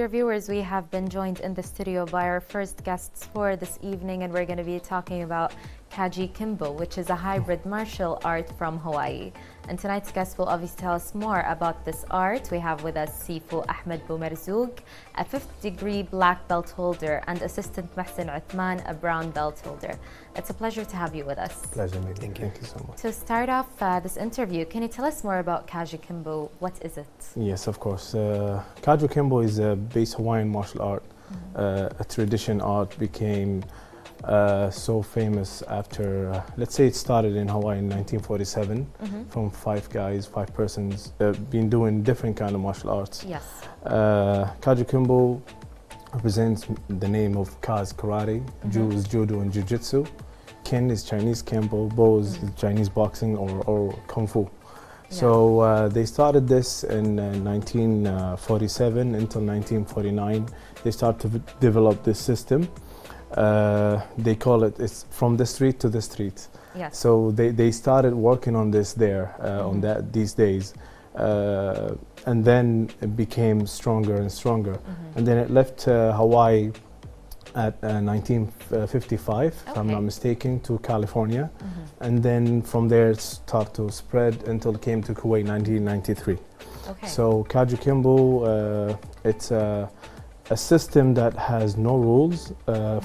dear viewers, we have been joined in the studio by our first guests for this evening, and we're going to be talking about KAJUKENBO, which is a hybrid martial art from Hawaii. And tonight's guest will obviously tell us more about this art. We have with us Sifu Ahmed Abu-Marzouq, a 5th degree black belt holder, and assistant Mohsen Othman, a brown belt holder. It's a pleasure to have you with us. Pleasure, mate. Thank you so much. To start off this interview, can you tell us more about KAJUKENBO? What is it? Yes, of course. KAJUKENBO is a base Hawaiian martial art. A tradition art became so famous after, let's say it started in Hawaii in 1947 from 5 guys, 5 persons, been doing different kind of martial arts. Yes. KAJUKENBO represents the name of Ka is karate, Ju is judo and jiu-jitsu, Ken is Chinese Kempo, Bo is Chinese boxing or Kung Fu. Yeah. So they started this in 1947 until 1949. They started to develop this system. They call it's from the street to the street. Yes. So they started working on this there on these days, and then it became stronger and stronger. And then it left Hawaii at 1955, if I'm not mistaken, to California, and then from there it started to spread until it came to Kuwait 1993. Okay. So KAJUKENBO, it's a system that has no rules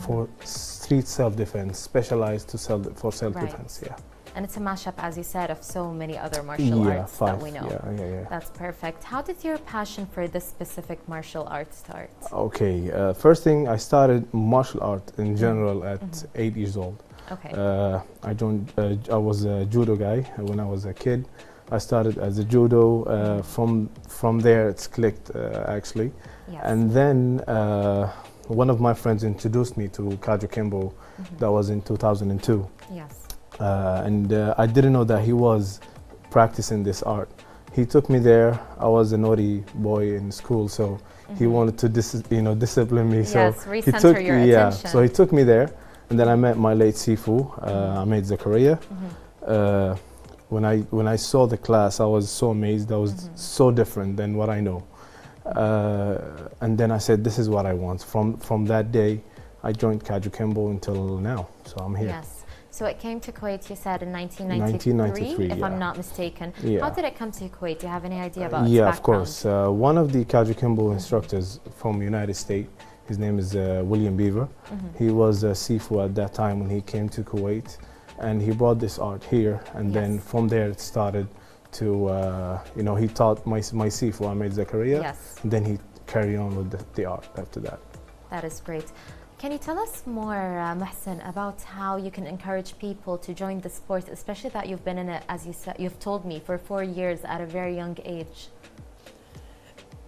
for street self-defense, specialized to for self-defense. Yeah. And it's a mashup, as you said, of so many other martial arts that we know. Yeah. That's perfect. How did your passion for this specific martial art start? Okay, first thing, I started martial art in general at 8 years old. Okay. I was a judo guy when I was a kid. I started as a judo. From there, it's clicked actually. Yes. And then one of my friends introduced me to KAJUKENBO. That was in 2002. Yes. And I didn't know that he was practicing this art. He took me there. I was a naughty boy in school, so he wanted to discipline me. Yes, so recenter your attention. So he took me there, and then I met my late Sifu, Ahmed Zakaria. When I saw the class, I was so amazed. That was so different than what I know. And then I said, this is what I want. From that day, I joined KAJUKENBO until now. So I'm here. Yes. So it came to Kuwait, you said, in 1993, if I'm not mistaken. Yeah. How did it come to Kuwait? Do you have any idea about its Yeah, background? of course. One of the KAJUKENBO instructors from United States, his name is William Beaver. He was a Sifu at that time when he came to Kuwait, and he brought this art here, and then from there it started to, he taught my Sifu, Ahmed Zakaria, and then he carried on with the art after that. That is great. Can you tell us more, Mohsen, about how you can encourage people to join the sport, especially that you've been in it, as you said, you've told me, for 4 years at a very young age?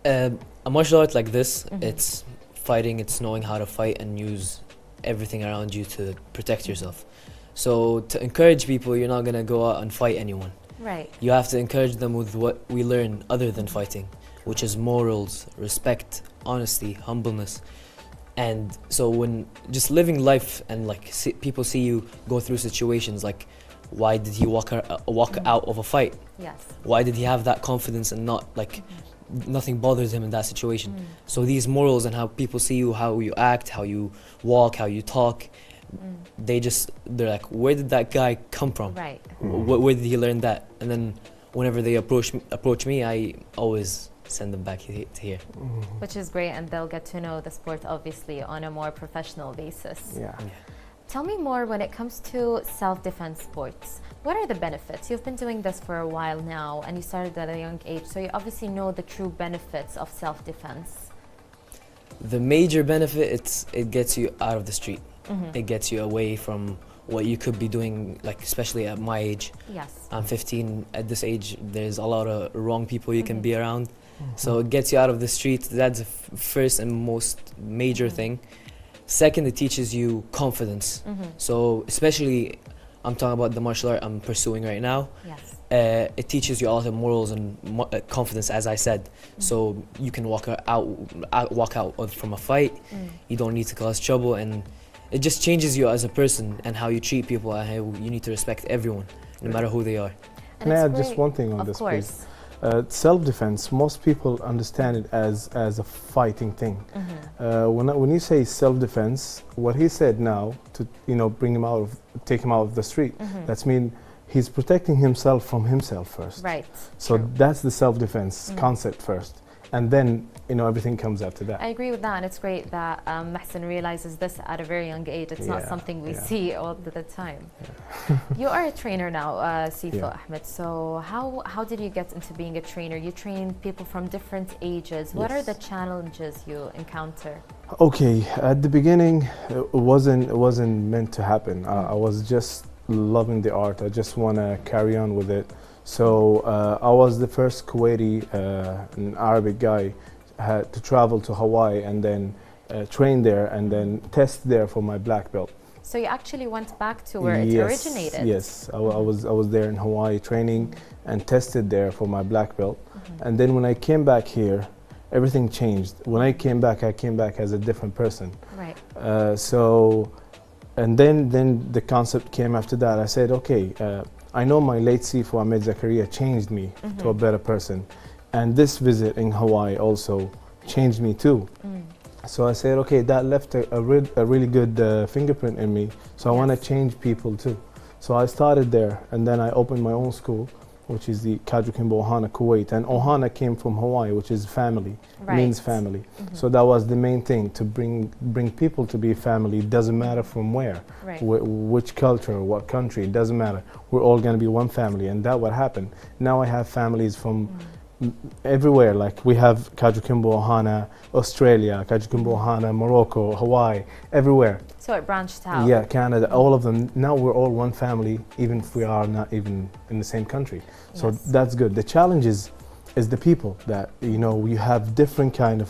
A martial art like this, it's fighting, it's knowing how to fight and use everything around you to protect yourself. So to encourage people, you're not going to go out and fight anyone. Right. You have to encourage them with what we learn other than fighting, which is morals, respect, honesty, humbleness. And so when just living life and people see you go through situations like, why did he walk out of a fight? Yes. Why did he have that confidence and not nothing bothers him in that situation? So these morals and how people see you, how you act, how you walk, how you talk, they're like, where did that guy come from? Right. Where did he learn that? And then whenever they approach me, I always send them back to here. Which is great, and they'll get to know the sport obviously on a more professional basis. Yeah. Tell me more when it comes to self-defense sports. What are the benefits? You've been doing this for a while now, and you started at a young age, so you obviously know the true benefits of self-defense. The major benefit, it gets you out of the street. It gets you away from what you could be doing, especially at my age. Yes. I'm 15. At this age, there's a lot of wrong people you can be around. So it gets you out of the street. That's the first and most major thing. Second, it teaches you confidence. So especially, I'm talking about the martial art I'm pursuing right now. Yes. It teaches you a lot of morals and confidence, as I said. So you can walk out from a fight. You don't need to cause trouble, and it just changes you as a person and how you treat people and how you need to respect everyone, no matter who they are. Can I add just one thing on this, please? Self-defense, most people understand it as a fighting thing. When you say self-defense, what he said now to bring him out of, take him out of the street, that's mean he's protecting himself from himself first. Right. So True. that's the self-defense concept first, and then everything comes after that. I agree with that, and it's great that Mohsen realizes this at a very young age. It's not something we see all the time. You are a trainer now, Sifu, Ahmed. So how did you get into being a trainer? You train people from different ages. What are the challenges you encounter? Okay, at the beginning, it wasn't meant to happen. I was just loving the art. I just want to carry on with it. So I was the first Kuwaiti, an Arabic guy, had to travel to Hawaii and then train there and then test there for my black belt. So you actually went back to where it originated? Yes, I was there in Hawaii training and tested there for my black belt. And then when I came back here, everything changed. When I came back as a different person. Right. And then the concept came after that. I said, okay, I know my late Sifu Ahmed Zakaria changed me to a better person. And this visit in Hawaii also changed me too. So I said, okay, that left a really good fingerprint in me. So I want to change people too. So I started there, and then I opened my own school, which is the KAJUKENBO Ohana Kuwait. And Ohana came from Hawaii, which is family, means family. So that was the main thing, to bring people to be family. It doesn't matter from where, which culture, what country, it doesn't matter. We're all going to be one family, and that's what happened. Now I have families from everywhere. Like we have KAJUKENBO Ohana Australia, KAJUKENBO Ohana Morocco, Hawaii, everywhere. So it branched out. Yeah, Canada, all of them. Now we're all one family, even if we are not even in the same country. So that's good. The challenge is the people that you have different kind of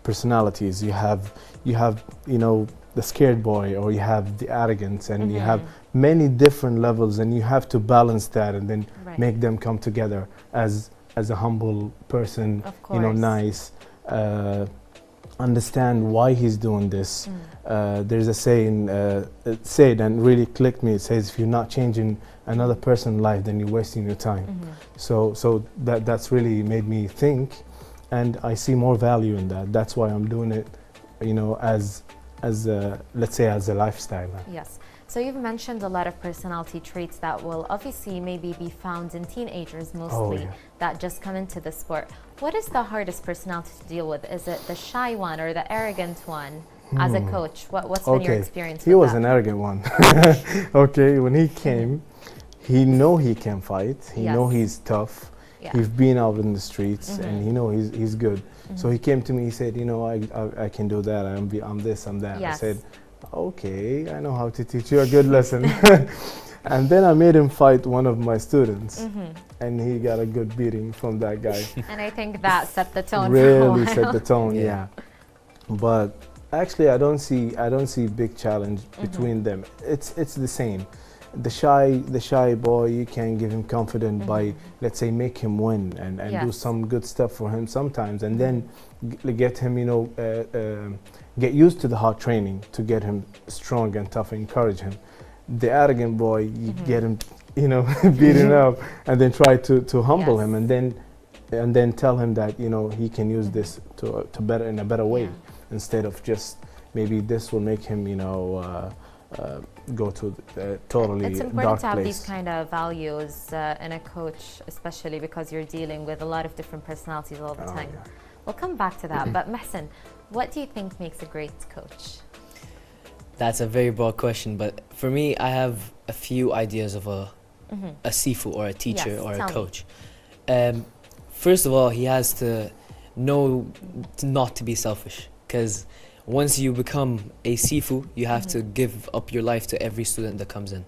personalities. You have the scared boy, or you have the arrogance, and you have many different levels, and you have to balance that and then make them come together as a humble person, nice, understand why he's doing this. There's a saying, it said and really clicked me. It says, if you're not changing another person's life, then you're wasting your time. So that's really made me think, and I see more value in that. That's why I'm doing it, as let's say as a lifestyle. Yes. So you've mentioned a lot of personality traits that will obviously maybe be found in teenagers mostly, that just come into the sport. What is the hardest personality to deal with? Is it the shy one or the arrogant one? As a coach, what's been your experience with that? He was an arrogant one. Okay, when he came, he know he can fight. He know he's tough. He's been out in the streets, and he know he's good. So he came to me. He said, I can do that. I'm this, I'm that. I said, okay, I know how to teach you a good lesson. And then I made him fight one of my students, and he got a good beating from that guy. And I think that set the tone. Really set the tone, yeah. But actually, I don't see big challenge between them. It's the same. The shy boy, you can give him confidence by, let's say, make him win and do some good stuff for him sometimes, and then get him, get used to the hard training to get him strong and tough, encourage him. The arrogant boy, you get him, beaten up, and then try to humble him, and then tell him that he can use this to better in a better way, instead of just maybe this will make him go to a totally dark place. It's important to have these kind of values in a coach, especially because you're dealing with a lot of different personalities all the time. We'll come back to that, but Mohsen, what do you think makes a great coach? That's a very broad question, but for me, I have a few ideas of a Sifu or a teacher or a coach. First of all, he has to know not to be selfish, because once you become a Sifu, you have to give up your life to every student that comes in,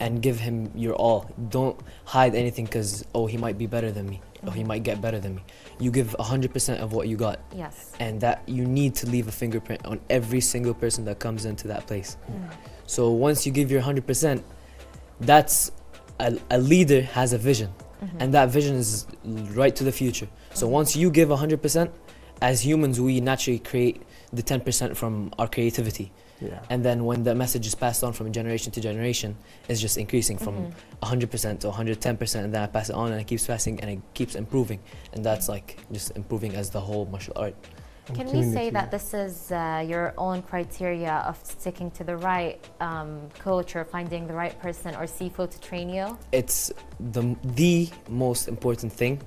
and give him your all. Don't hide anything because, he might be better than me, or he might get better than me. You give 100% of what you got, and that you need to leave a fingerprint on every single person that comes into that place. So once you give your 100%, that's a leader has a vision, and that vision is right to the future. So once you give 100%, as humans, we naturally create the 10% from our creativity. Yeah. And then when the message is passed on from generation to generation, it's just increasing from 100% to 110%, and then I pass it on, and it keeps passing, and it keeps improving, and that's like just improving as the whole martial art. Can we say that this is your own criteria of sticking to the right coach or finding the right person or Sifu to train you? It's the most important thing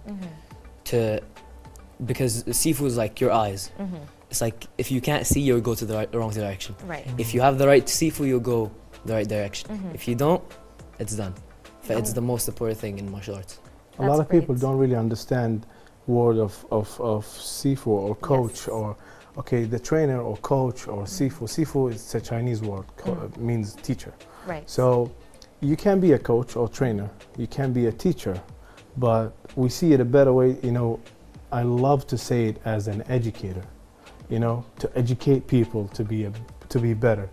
because Sifu is like your eyes. It's like if you can't see, you'll go to the wrong direction. Right. If you have the right Sifu, you'll go the right direction. If you don't, it's done. It's the most important thing in martial arts. A lot of people don't really understand word of Sifu or coach or the trainer or coach or Sifu. Sifu is a Chinese word, means teacher. Right. So you can be a coach or trainer, you can be a teacher, but we see it a better way. I love to say it as an educator, to educate people to be better.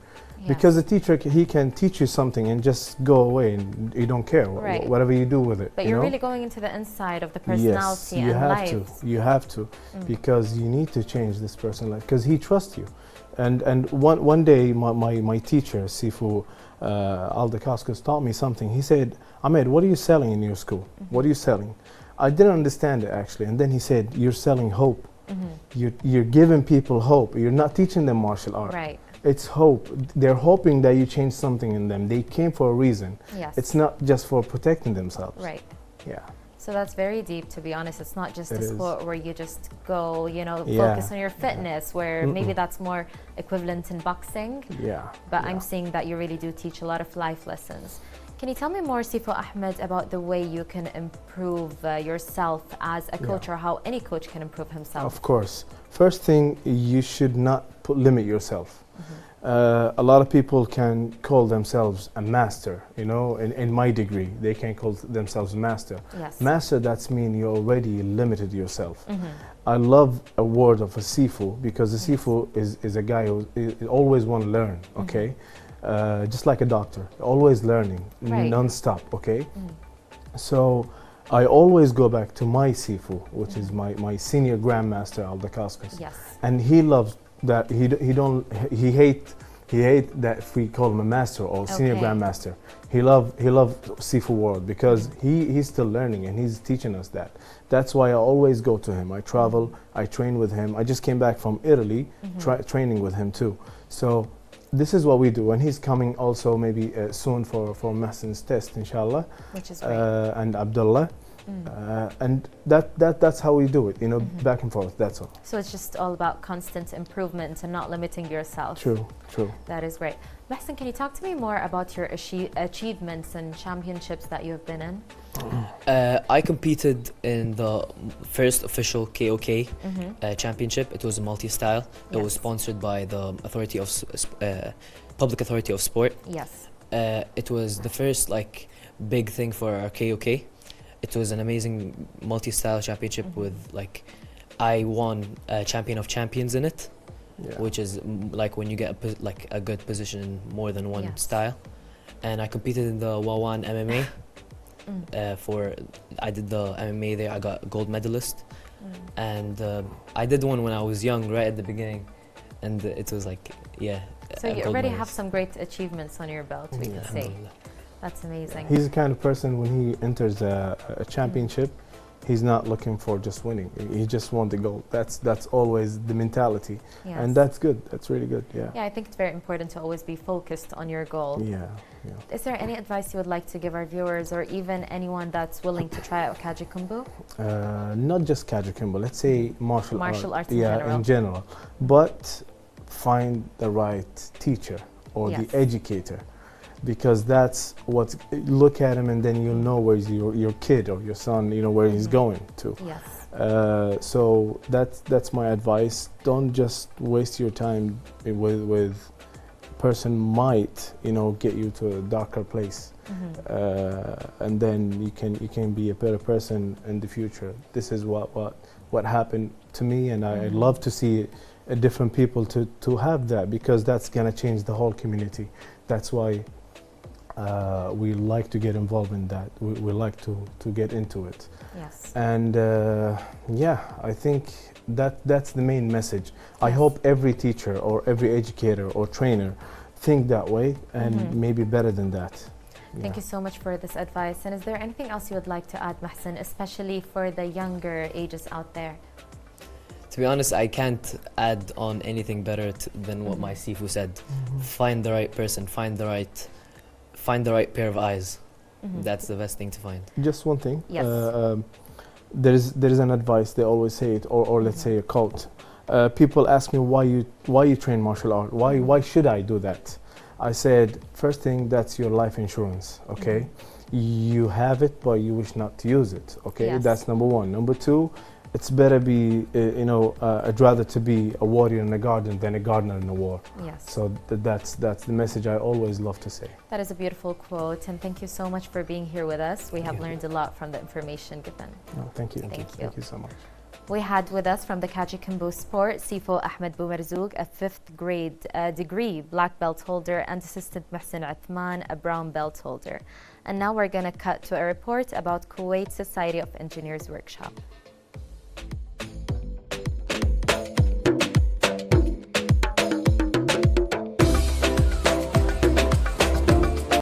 Because a teacher, he can teach you something and just go away and you don't care whatever you do with it. But you're really going into the inside of the personality and life. You have to, because you need to change this person's life because he trusts you. And one day my teacher, Sifu Aldakaskas, taught me something. He said, Ahmed, what are you selling in your school? What are you selling? I didn't understand it actually. And then he said, you're selling hope. You're giving people hope. You're not teaching them martial art. Right. It's hope. They're hoping that you change something in them. They came for a reason. Yes. It's not just for protecting themselves. Right. Yeah. So that's very deep, to be honest. It's not just a sport where you just go, focus on your fitness, where maybe that's more equivalent in boxing. Yeah. But I'm seeing that you really do teach a lot of life lessons. Can you tell me more, Sifu Ahmed, about the way you can improve yourself as a coach or how any coach can improve himself? Of course. First thing, you should not limit yourself. A lot of people can call themselves a master, in my degree, they can call themselves master. Yes. Master, that's mean you already limited yourself. I love a word of a Sifu because a Sifu is a guy who always want to learn, okay? Just like a doctor, always learning, non-stop, okay? So I always go back to my Sifu, which is my senior grandmaster, Aldakaskas. Yes. And he loves that. He hate that if we call him a master or senior grandmaster. He love Sifu world because he's still learning and he's teaching us that. That's why I always go to him. I travel, I train with him. I just came back from Italy, training with him too. So this is what we do, and he's coming also maybe soon for Mohsen's test, inshallah. Which is great. And Abdullah. And that's how we do it, back and forth, that's all. So it's just all about constant improvement and not limiting yourself. True. That is great. Mohsen, can you talk to me more about your achievements and championships that you have been in? I competed in the first official KOK championship. It was a multi-style. It was sponsored by the Public Authority of Sport. Yes. It was the first big thing for our KOK. It was an amazing multi-style championship with I won Champion of Champions in it, which is when you get a good position in more than one style. And I competed in the Wawan MMA. I did the MMA there. I got a gold medalist, and I did one when I was young, right at the beginning, and it was So you already have some great achievements on your belt, we can say. That's amazing. He's the kind of person when he enters a championship, he's not looking for just winning. He just wants the gold. That's always the mentality, and that's good. That's really good. Yeah. Yeah, I think it's very important to always be focused on your goal. Yeah. Is there any advice you would like to give our viewers, or even anyone that's willing to try out KAJUKENBO? Not just KAJUKENBO. Let's say martial arts in general. But find the right teacher or the educator. Because that's what, look at him and then you'll know where's your kid or your son, where he's going to. Yes. So that's my advice. Don't just waste your time with person might, get you to a darker place. And then you can be a better person in the future. This is what happened to me, and I love to see different people to have that, because that's gonna change the whole community. That's why We like to get involved in that. We like to get into it. Yes. And yeah, I think that's the main message. I Yes. hope every teacher or every educator or trainer think that way, and maybe better than that. Thank you so much for this advice. And is there anything else you would like to add, Mohsen, especially for the younger ages out there? To be honest, I can't add on anything better than what my Sifu said. Find the right person, find the right pair of eyes. That's the best thing to find. Just one thing. Yes. There is an advice, they always say it, or let's say a quote. People ask me why you train martial art. Why should I do that? I said, first thing, that's your life insurance. Okay, you have it, but you wish not to use it. Okay, Yes. that's number one. Number two, it's better be I'd rather to be a warrior in a garden than a gardener in a war. Yes. So that's the message I always love to say. That is a beautiful quote, and thank you so much for being here with us. We have you. learned a lot from the information given. No, thank you. Thank you. Thank you so much. We had with us from the KAJUKENBO sport, Sifu Ahmed Abu-Marzouq, a 5th grade degree black belt holder, and assistant Mohsen Othman, a brown belt holder. And now we're going to cut to a report about Kuwait Society of Engineers workshop.